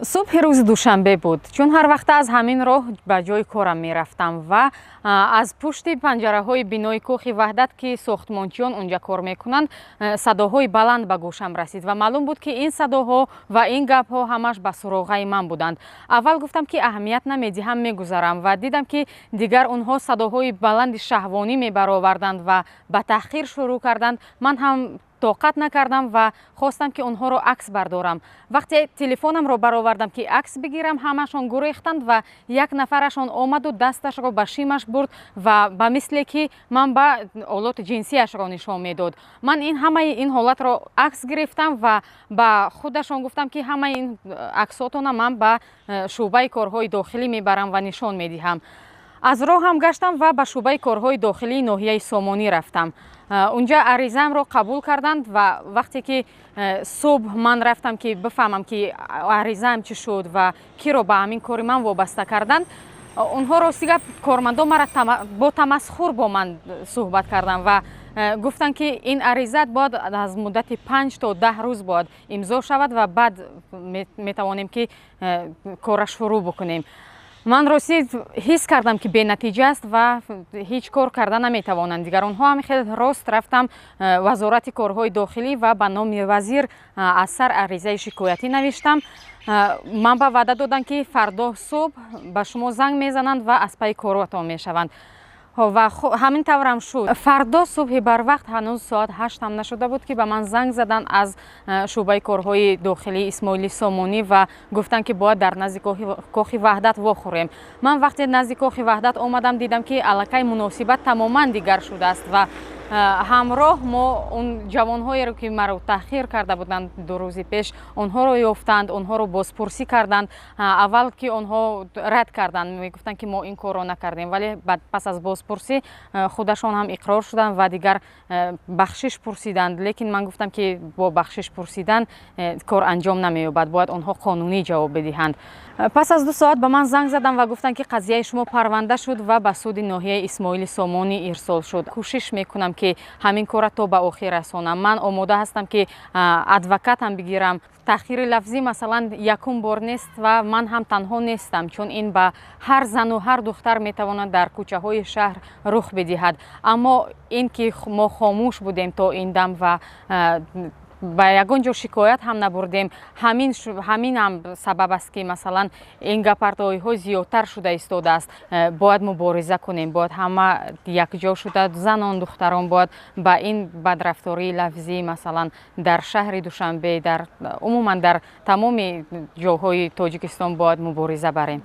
صبح روز دوشنبه بود چون هر وقت از همین راه به جای کارم می رفتم و از پشت پنجره های بینای کوخ وحدت که ساختمانچیان اونجا کار میکنند صداهای بلند به گوشم رسید و معلوم بود که این صداها و این گپ ها همش به سراغه من بودند. اول گفتم که اهمیت نمیدهم میگذرم و دیدم که دیگر اونها صداهای بلند شهوانی می برآوردند و به تحقیر شروع کردند. من هم طاقت نکردم و خواستم که اونها رو عکس بردارم. وقتی تلفنم رو برآوردم که عکس بگیرم همشون گریختند و یک نفرشون آمد و دستش رو به شیمش برد و به مثل که من به آلات جنسیش رو نشان میداد. من همه این حالت رو عکس گرفتم و به خودشون گفتم که همه این عکساتون من به شعبه کارهای داخلی میبرم و نشان میدهم. از راه هم گشتم و به شعبه کارهای داخلی ناحیه سامانی رفتم. اونجا عریضه‌ام رو قبول کردند و وقتی که صبح من رفتم که بفهمم که عریضه‌ام چی شد و کی رو به همین کار من وابسته کردند، اونها راستیگه کارمندان مرا با تمسخر با من صحبت کردند و گفتن که این عریضه باید از مدت 5 تا 10 روز باید امضا شود و بعد میتوانیم که کارش شروع بکنیم. من راستی حس کردم که به نتیجه است و هیچ کار کردن نمیتوانند. دیگر اونها هم خیلی راست رفتم وزارت کارهای داخلی و به نام وزیر از سر عریضه شکایتی نوشتم. من به وعده دادن که فردا صبح به شما زنگ میزنند و از پی کاراتان میشوند و همین طور هم شد. فردا صبح بر وقت هنوز ساعت 8 هم نشده بود که به من زنگ زدن از شعبه کارهای داخلی اسماعیلی سامانی و گفتن که باید در نزد کاخ وحدت واخوریم. من وقتی نزد کاخ وحدت آمدم دیدم که الکی مناسبت تماما دیگر شده است و همراه ما اون جوانهایی رو که مرا تحقیر کرده بودند 2 روز پیش اونها رو یافتند، اونها رو بازپرسی کردند. اول که اونها رد کردند، میگفتند که ما این کار رو نکردیم، ولی بعد پس از بازپرسی خودشان هم اقرار شدند و دیگر بخشش پرسیدند. لیکن من گفتم که با بخشش پرسیدن کار انجام نمی‌یابد، باید اونها قانونی جواب بدهند. پس از 2 ساعت به من زنگ زدن و گفتن که قضیه شما پرونده شد و به سود ناحیه اسماعیلی سامانی ارسال شد. کوشش میکنم که همین کار تا به آخر رسانم. من آماده هستم که ادوکات هم بگیرم. تأخیر لفظی مثلا یکم بار نیست و من هم تنها نیستم، چون این به هر زن و هر دختر میتواند در کوچه های شهر رخ بدهد. اما این که ما خاموش بودیم تا این دم و با یگان جا شکایت هم نبردیم، همین هم سبب است که مثلا این گپردایی ها زیادتر شده ایستاده است. باید مبارزه کنیم، باید همه یک جا شده، زنان دختران باید با این بدرفتاری لفظی مثلا در شهر دوشنبه، در عموما در تمام جاهای تاجیکستان باید مبارزه بریم.